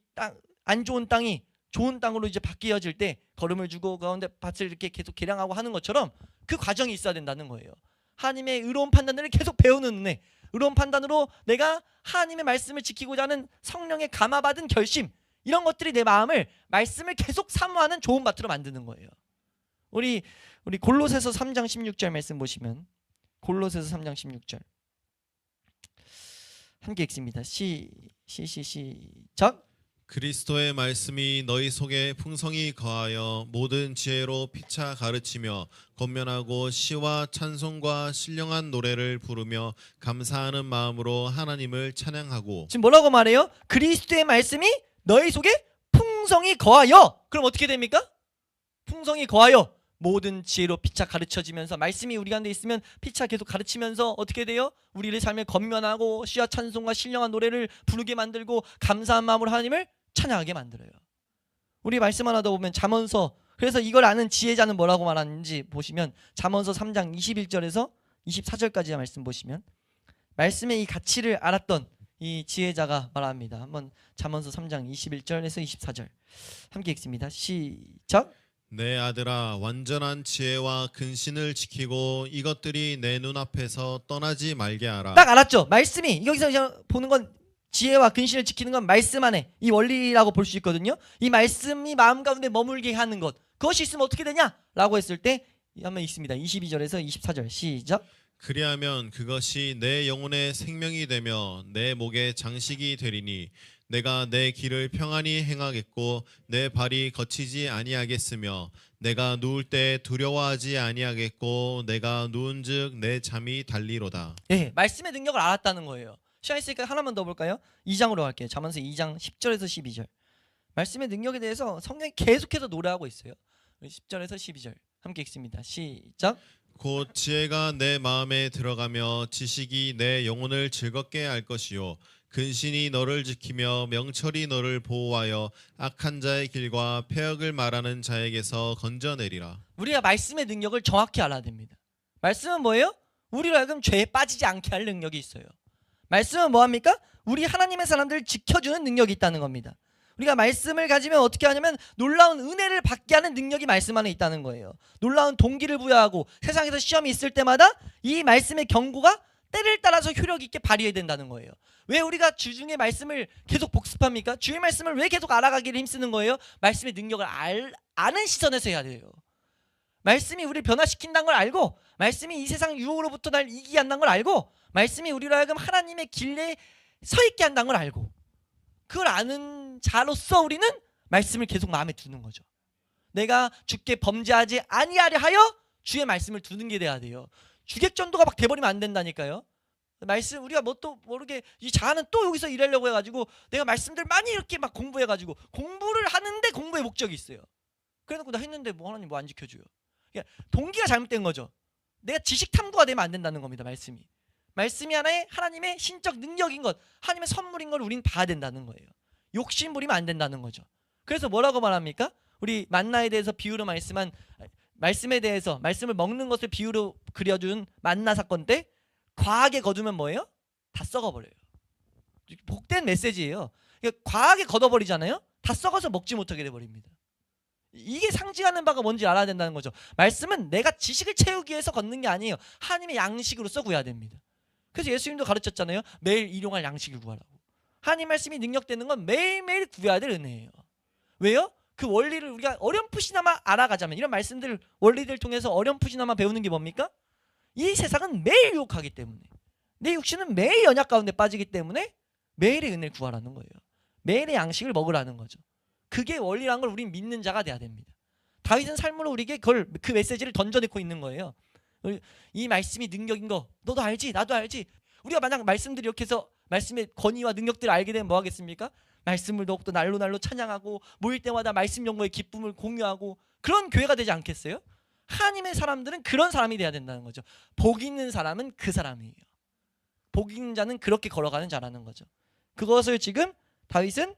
안 좋은 땅이 좋은 땅으로 이제 바뀌어질 때 걸음을 주고 가운데 밭을 이렇게 계속 개량하고 하는 것처럼 그 과정이 있어야 된다는 거예요. 하나님의 의로운 판단을 계속 배우는 은혜, 의로운 판단으로 내가 하나님의 말씀을 지키고자 하는 성령의 감화받은 결심, 이런 것들이 내 마음을 말씀을 계속 사모하는 좋은 밭으로 만드는 거예요. 우리 골로새서 3장 16절 말씀 보시면 골로새서 3장 16절 함께 읽습니다. 시작. 그리스도의 말씀이 너희 속에 풍성히 거하여 모든 지혜로 피차 가르치며 권면하고 시와 찬송과 신령한 노래를 부르며 감사하는 마음으로 하나님을 찬양하고. 지금 뭐라고 말해요? 그리스도의 말씀이 너희 속에 풍성히 거하여. 그럼 어떻게 됩니까? 풍성히 거하여 모든 지혜로 피차 가르쳐지면서 말씀이 우리 가운데 있으면 피차 계속 가르치면서 어떻게 돼요? 우리의 삶을 권면하고 시와 찬송과 신령한 노래를 부르게 만들고 감사한 마음으로 하나님을 찬양하게 만들어요. 우리 말씀 하나 더 보면 잠언서, 그래서 이걸 아는 지혜자는 뭐라고 말하는지 보시면 잠언서 3장 21절에서 24절까지의 말씀 보시면 말씀의 이 가치를 알았던 이 지혜자가 말합니다. 한번 잠언서 3장 21절에서 24절 함께 읽습니다. 시작. 내 아들아, 완전한 지혜와 근신을 지키고 이것들이 내 눈앞에서 떠나지 말게 하라. 딱 알았죠? 말씀이 여기서 이제 보는 건 지혜와 근신을 지키는 건 말씀 안에 이 원리라고 볼 수 있거든요. 이 말씀이 마음 가운데 머물게 하는 것, 그것이 있으면 어떻게 되냐? 라고 했을 때 한번 읽습니다. 22절에서 24절 시작. 그리하면 그것이 내 영혼의 생명이 되며 내 목의 장식이 되리니 내가 내 길을 평안히 행하겠고 내 발이 거치지 아니하겠으며 내가 누울 때 두려워하지 아니하겠고 내가 누운즉 내 잠이 달리로다. 네, 말씀의 능력을 알았다는 거예요. 시간 있으니까 하나만 더 볼까요? 2장으로 갈게요. 잠언서 2장 10절에서 12절. 말씀의 능력에 대해서 성경이 계속해서 노래하고 있어요. 10절에서 12절 함께 읽습니다. 시작. 곧 지혜가 내 마음에 들어가며 지식이 내 영혼을 즐겁게 할 것이요 근신이 너를 지키며 명철이 너를 보호하여 악한 자의 길과 폐역을 말하는 자에게서 건져내리라. 우리가 말씀의 능력을 정확히 알아야 됩니다. 말씀은 뭐예요? 우리로 하여금 죄에 빠지지 않게 할 능력이 있어요. 말씀은 뭐합니까? 우리 하나님의 사람들을 지켜주는 능력이 있다는 겁니다. 우리가 말씀을 가지면 어떻게 하냐면 놀라운 은혜를 받게 하는 능력이 말씀 안에 있다는 거예요. 놀라운 동기를 부여하고 세상에서 시험이 있을 때마다 이 말씀의 경고가 때를 따라서 효력 있게 발휘해야 된다는 거예요. 왜 우리가 주중의 말씀을 계속 복습합니까? 주의 말씀을 왜 계속 알아가기를 힘쓰는 거예요? 말씀의 능력을 아는 시선에서 해야 돼요. 말씀이 우리를 변화시킨다는 걸 알고, 말씀이 이 세상 유혹으로부터 날 이기게 한다는 걸 알고, 말씀이 우리로 하여금 하나님의 길에 서 있게 한다는 걸 알고, 그걸 아는 자로서 우리는 말씀을 계속 마음에 두는 거죠. 내가 주께 범죄하지 아니하려 하여 주의 말씀을 두는 게 돼야 돼요. 주객전도가 막 돼버리면 안 된다니까요. 말씀 우리가 뭐 또 모르게 이 자아는 또 여기서 일하려고 해가지고 내가 말씀들 많이 이렇게 막 공부해가지고 공부를 하는데 공부의 목적이 있어요. 그래놓고 나 했는데 뭐 하나님 뭐 안 지켜줘요. 그러니까 동기가 잘못된 거죠. 내가 지식 탐구가 되면 안 된다는 겁니다. 말씀이 하나의 하나님의 신적 능력인 것, 하나님의 선물인 걸 우리는 봐야 된다는 거예요. 욕심 부리면 안 된다는 거죠. 그래서 뭐라고 말합니까? 우리 만나에 대해서 비유로 말씀한 말씀에 대해서 말씀을 먹는 것을 비유로 그려준 만나 사건 때 과하게 거두면 뭐예요? 다 썩어버려요. 복된 메시지예요. 그러니까 과하게 걷어버리잖아요. 다 썩어서 먹지 못하게 돼버립니다. 이게 상징하는 바가 뭔지 알아야 된다는 거죠. 말씀은 내가 지식을 채우기 위해서 걷는 게 아니에요. 하나님의 양식으로서 구해야 됩니다. 그래서 예수님도 가르쳤잖아요. 매일 일용할 양식을 구하라고. 하나님 말씀이 능력되는 건 매일매일 구해야 될 은혜예요. 왜요? 그 원리를 우리가 어렴풋이나마 알아가자면, 이런 말씀들 원리들 통해서 어렴풋이나마 배우는 게 뭡니까? 이 세상은 매일 유혹하기 때문에, 내 육신은 매일 연약 가운데 빠지기 때문에 매일의 은혜를 구하라는 거예요. 매일의 양식을 먹으라는 거죠. 그게 원리라는 걸 우린 믿는 자가 돼야 됩니다. 다윗은 삶으로 우리에게 그 메시지를 던져내고 있는 거예요. 이 말씀이 능력인 거 너도 알지? 나도 알지? 우리가 만약 말씀들이 이렇게 해서 말씀의 권위와 능력들을 알게 되면 뭐 하겠습니까? 말씀을 더욱더 날로 찬양하고 모일 때마다 말씀 연구의 기쁨을 공유하고 그런 교회가 되지 않겠어요? 하나님의 사람들은 그런 사람이 돼야 된다는 거죠. 복 있는 사람은 그 사람이에요. 복 있는 자는 그렇게 걸어가는 자라는 거죠. 그것을 지금 다윗은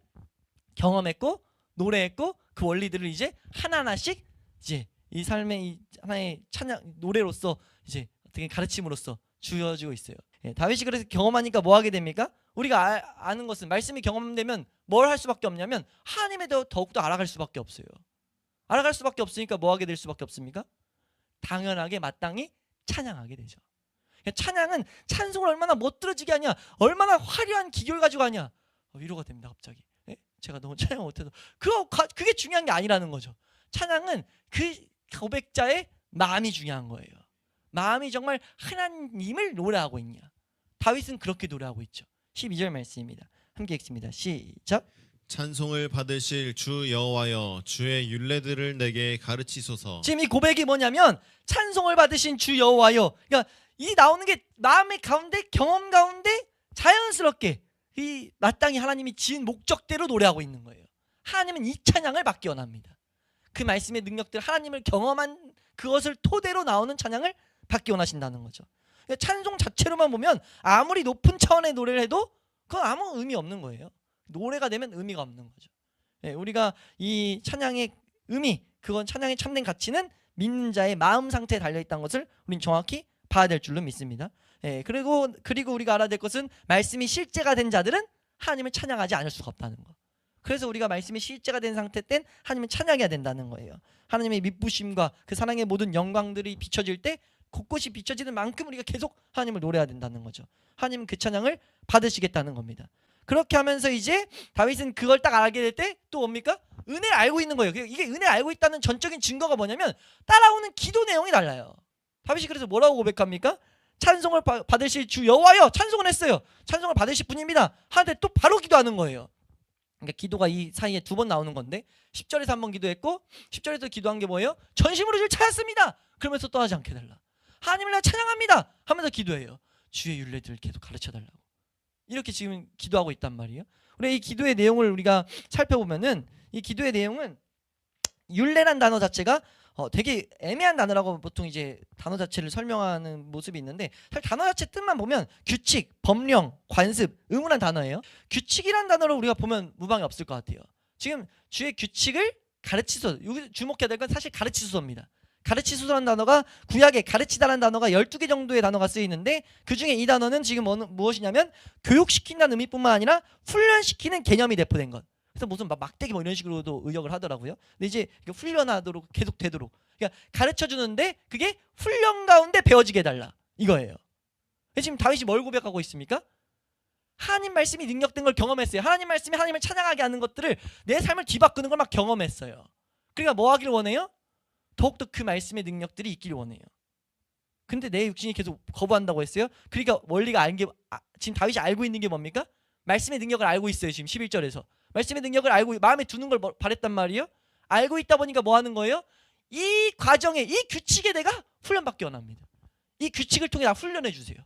경험했고 노래했고 그 원리들을 이제 하나하나씩 이제 이 삶의 이 하나의 찬양 노래로서 이제 어떻게 가르침으로써 주어지고 있어요. 다윗이 그래서 경험하니까 뭐 하게 됩니까? 우리가 아는 것은 말씀이 경험되면 뭘 할 수밖에 없냐면 하나님에 더욱더 알아갈 수밖에 없어요. 알아갈 수밖에 없으니까 뭐 하게 될 수밖에 없습니까? 당연하게 마땅히 찬양하게 되죠. 찬양은 찬송을 얼마나 멋들어지게 하냐, 얼마나 화려한 기교를 가지고 하냐, 위로가 됩니다. 갑자기 제가 너무 찬양을 못해도 그게 중요한 게 아니라는 거죠. 찬양은 그 고백자의 마음이 중요한 거예요. 마음이 정말 하나님을 노래하고 있냐. 다윗은 그렇게 노래하고 있죠. 12절 말씀입니다. 함께 읽습니다. 시작. 찬송을 받으실 주 여호와여 주의 율례들을 내게 가르치소서. 지금 이 고백이 뭐냐면 찬송을 받으신 주 여호와여, 그러니까 이 나오는 게 마음의 가운데 경험 가운데 자연스럽게 이 마땅히 하나님이 지은 목적대로 노래하고 있는 거예요. 하나님은 이 찬양을 받기 원합니다. 그 말씀의 능력들, 하나님을 경험한 그것을 토대로 나오는 찬양을 받기 원하신다는 거죠. 찬송 자체로만 보면 아무리 높은 차원의 노래를 해도 그건 아무 의미 없는 거예요. 노래가 되면 의미가 없는 거죠. 우리가 이 찬양의 의미, 그건 찬양의 참된 가치는 믿는 자의 마음 상태에 달려있다는 것을 우린 정확히 봐야 될 줄로 믿습니다. 예, 그리고 우리가 알아야 될 것은 말씀이 실제가 된 자들은 하나님을 찬양하지 않을 수가 없다는 거. 그래서 우리가 말씀이 실제가 된 상태 땐 하나님을 찬양해야 된다는 거예요. 하나님의 미쁘심과 그 사랑의 모든 영광들이 비춰질 때 곳곳이 비춰지는 만큼 우리가 계속 하나님을 노래해야 된다는 거죠. 하나님은 그 찬양을 받으시겠다는 겁니다. 그렇게 하면서 이제 다윗은 그걸 딱 알게 될 때 또 뭡니까? 은혜를 알고 있는 거예요. 이게 은혜를 알고 있다는 전적인 증거가 뭐냐면 따라오는 기도 내용이 달라요. 다윗이 그래서 뭐라고 고백합니까? 찬송을 받으실 주 여호와여, 찬송을 했어요. 찬송을 받으실 분입니다. 하는데 또 바로 기도하는 거예요. 그러니까 기도가 이 사이에 두 번 나오는 건데 10절에서 한 번 기도했고 10절에서 기도한 게 뭐예요? 전심으로 주를 찾았습니다. 그러면서 떠나지 않게 달라. 하나님을 내가 찬양합니다 하면서 기도해요. 주의 율례들을 계속 가르쳐달라고. 이렇게 지금 기도하고 있단 말이에요. 우리 이 기도의 내용을 우리가 살펴보면은 이 기도의 내용은 율례란 단어 자체가 되게 애매한 단어라고 보통 이제 단어 자체를 설명하는 모습이 있는데 사실 단어 자체 뜻만 보면 규칙, 법령, 관습, 의무란 단어예요. 규칙이란 단어를 우리가 보면 무방이 없을 것 같아요. 지금 주의 규칙을 가르치소, 여기 주목해야 될 건 사실 가르치소서입니다. 가르치소라는 단어가 구약에 가르치다라는 단어가 12개 정도의 단어가 쓰이는데 그중에 이 단어는 지금 무엇이냐면 교육시킨다는 의미뿐만 아니라 훈련시키는 개념이 내포된 것. 그래서 무슨 막대기 뭐 이런 식으로도 의역을 하더라고요. 근데 이제 훈련하도록 계속 되도록 그러니까 가르쳐 주는데 그게 훈련 가운데 배워지게 해달라 이거예요. 지금 다윗이 뭘 고백하고 있습니까? 하나님 말씀이 능력된 걸 경험했어요. 하나님 말씀이 하나님을 찬양하게 하는 것들을 내 삶을 뒤바꾸는 걸 막 경험했어요. 그러니까 뭐 하길 원해요? 더욱더 그 말씀의 능력들이 있기를 원해요. 근데 내 육신이 계속 거부한다고 했어요. 그러니까 원리가 아는 게 지금 다윗이 알고 있는 게 뭡니까? 말씀의 능력을 알고 있어요. 지금 11절에서 말씀의 능력을 알고 마음에 두는 걸 바랬단 말이에요. 알고 있다 보니까 뭐 하는 거예요? 이 과정에 이 규칙에 내가 훈련받기 원합니다. 이 규칙을 통해 나 훈련해 주세요.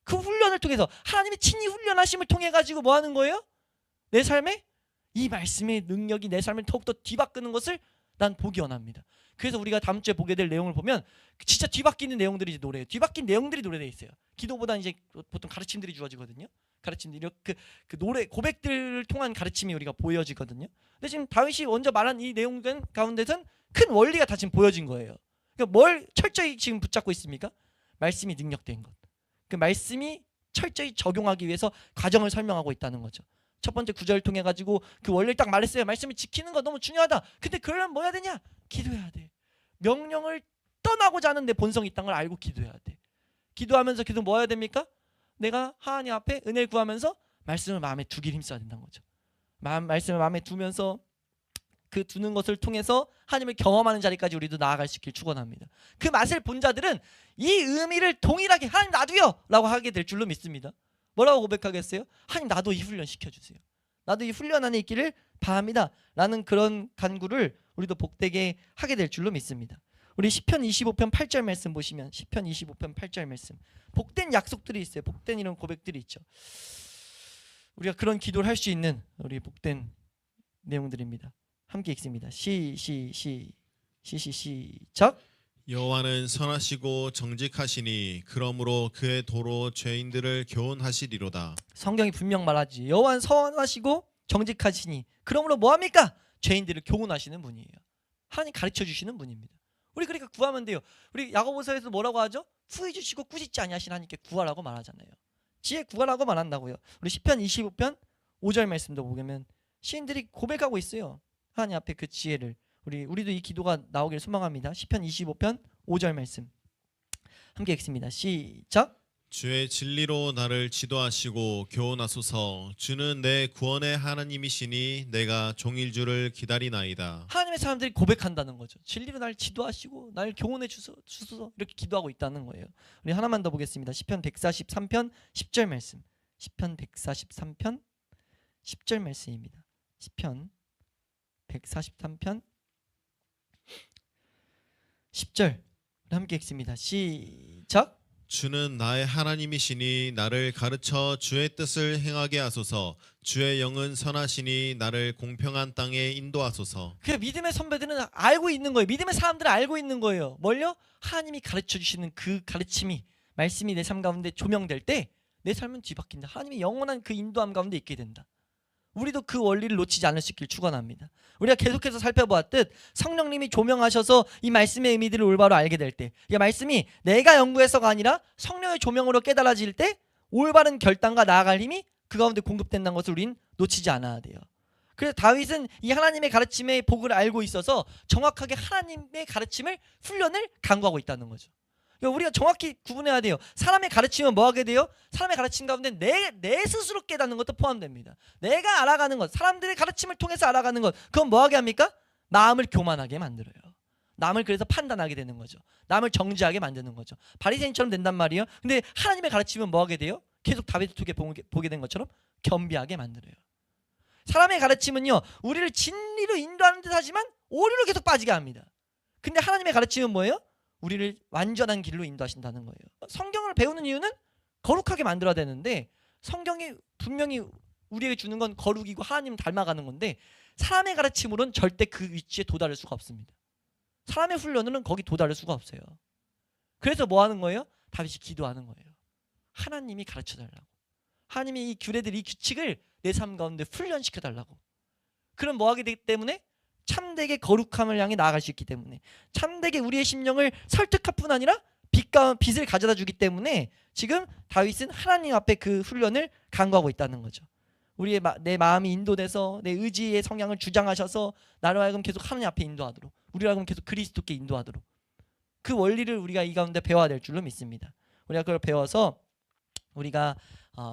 그 훈련을 통해서 하나님이 친히 훈련하심을 통해 가지고 뭐 하는 거예요? 내 삶에 이 말씀의 능력이 내 삶을 더욱더 뒤바꾸는 것을 난 보기 원합니다. 그래서 우리가 다음 주에 보게 될 내용을 보면 진짜 뒤바뀌는 내용들이 이제 노래예요. 뒤바뀐 내용들이 노래되어 있어요. 기도보다 이제 보통 가르침들이 주어지거든요. 가르침들이 그 노래 고백들을 통한 가르침이 우리가 보여지거든요. 근데 지금 다윗이 먼저 말한 이 내용들 가운데선 큰 원리가 다 지금 보여진 거예요. 그러니까 뭘 철저히 지금 붙잡고 있습니까? 말씀이 능력된 것. 그 말씀이 철저히 적용하기 위해서 과정을 설명하고 있다는 거죠. 첫 번째 구절을 통해 가지고 그 원리를 딱 말했어요. 말씀을 지키는 거 너무 중요하다. 근데 그러려면 뭐 해야 되냐? 기도해야 돼. 명령을 떠나고자 하는 내 본성이 있다는 걸 알고 기도해야 돼. 기도하면서 계속 뭐 해야 됩니까? 내가 하나님 앞에 은혜를 구하면서 말씀을 마음에 두길 힘써야 된다는 거죠. 말씀을 마음에 두면서 그 두는 것을 통해서 하나님을 경험하는 자리까지 우리도 나아갈 수 있길 축원합니다. 그 맛을 본 자들은 이 의미를 동일하게 하나님 나도요 라고 하게 될 줄로 믿습니다. 뭐라고 고백하겠어요? 하나님 나도 이 훈련 시켜주세요. 나도 이 훈련 안에 있기를 바랍니다 라는 그런 간구를 우리도 복되게 하게 될 줄로 믿습니다. 우리 시편 25편 8절 말씀 보시면 시편 25편 8절 말씀 복된 약속들이 있어요. 복된 이런 고백들이 있죠. 우리가 그런 기도를 할 수 있는 우리 복된 내용들입니다. 함께 읽습니다. 시작. 여호와는 선하시고 정직하시니 그러므로 그의 도로 죄인들을 교훈하시리로다. 성경이 분명 말하지. 여호와는 선하시고 정직하시니 그러므로 뭐합니까? 죄인들을 교훈하시는 분이에요. 하나님 가르쳐 주시는 분입니다. 우리 그러니까 구하면 돼요. 우리 야고보서에서 뭐라고 하죠? 후회 주시고 꾸짖지 아니하신 하나님께 구하라고 말하잖아요. 지혜 구하라고 말한다고요. 우리 시편 25편 5절 말씀도 보면 시인들이 고백하고 있어요. 하나님 앞에 그 지혜를 우리도 이 기도가 나오길 소망합니다. 시편 25편 5절 말씀 함께 읽습니다. 시작. 주의 진리로 나를 지도하시고 교훈하소서. 주는 내 구원의 하나님이시니 내가 종일 주를 기다리나이다. 하나님의 사람들이 고백한다는 거죠. 진리로 나를 지도하시고 나를 교훈해 주소서 이렇게 기도하고 있다는 거예요. 우리 하나만 더 보겠습니다. 시편 143편 10절 말씀. 시편 143편 10절 말씀입니다. 시편 143편 10절 함께 읽습니다. 시작. 주는 나의 하나님이시니 나를 가르쳐 주의 뜻을 행하게 하소서. 주의 영은 선하시니 나를 공평한 땅에 인도하소서. 그 믿음의 선배들은 알고 있는 거예요. 믿음의 사람들은 알고 있는 거예요. 뭘요? 하나님이 가르쳐 주시는 그 가르침이 말씀이 내 삶 가운데 조명될 때 내 삶은 뒤바뀐다. 하나님의 영원한 그 인도함 가운데 있게 된다. 우리도 그 원리를 놓치지 않을 수 있길 축원합니다. 우리가 계속해서 살펴보았듯 성령님이 조명하셔서 이 말씀의 의미들을 올바로 알게 될 때, 이 말씀이 내가 연구해서가 아니라 성령의 조명으로 깨달아질 때 올바른 결단과 나아갈 힘이 그 가운데 공급된다는 것을 우린 놓치지 않아야 돼요. 그래서 다윗은 이 하나님의 가르침의 복을 알고 있어서 정확하게 하나님의 가르침을 훈련을 강구하고 있다는 거죠. 그러니까 우리가 정확히 구분해야 돼요. 사람의 가르침은 뭐 하게 돼요? 사람의 가르침 가운데 내 스스로 깨닫는 것도 포함됩니다. 내가 알아가는 것, 사람들의 가르침을 통해서 알아가는 것, 그건 뭐 하게 합니까? 마음을 교만하게 만들어요. 남을 그래서 판단하게 되는 거죠. 남을 정죄하게 만드는 거죠. 바리새인처럼 된단 말이에요. 근데 하나님의 가르침은 뭐 하게 돼요? 계속 다윗을 통해 보게 된 것처럼 겸비하게 만들어요. 사람의 가르침은요, 우리를 진리로 인도하는 듯 하지만 오류로 계속 빠지게 합니다. 근데 하나님의 가르침은 뭐예요? 우리를 완전한 길로 인도하신다는 거예요. 성경을 배우는 이유는 거룩하게 만들어야 되는데, 성경이 분명히 우리에게 주는 건 거룩이고 하나님 닮아가는 건데, 사람의 가르침으로는 절대 그 위치에 도달할 수가 없습니다. 사람의 훈련으로는 거기 도달할 수가 없어요. 그래서 뭐 하는 거예요? 다윗이 기도하는 거예요. 하나님이 가르쳐달라고. 하나님이 이 규례들, 이 규칙을 내 삶 가운데 훈련시켜달라고. 그럼 뭐 하게 되기 때문에? 참되게 거룩함을 향해 나아갈 수 있기 때문에, 참되게 우리의 심령을 설득할 뿐 아니라 빛을 가져다 주기 때문에 지금 다윗은 하나님 앞에 그 훈련을 강구하고 있다는 거죠. 내 마음이 인도돼서 내 의지의 성향을 주장하셔서 나로 하여금 계속 하나님 앞에 인도하도록, 우리로 하여금 계속 그리스도께 인도하도록, 그 원리를 우리가 이 가운데 배워야 될 줄로 믿습니다. 우리가 그걸 배워서 우리가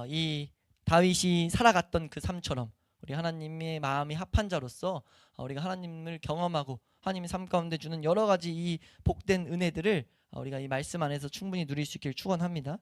이 다윗이 살아갔던 그 삶처럼 우리 하나님의 마음이 합한 자로서 우리가 하나님을 경험하고 하나님의 삶 가운데 주는 여러 가지 이 복된 은혜들을 우리가 이 말씀 안에서 충분히 누릴 수 있기를 축원합니다.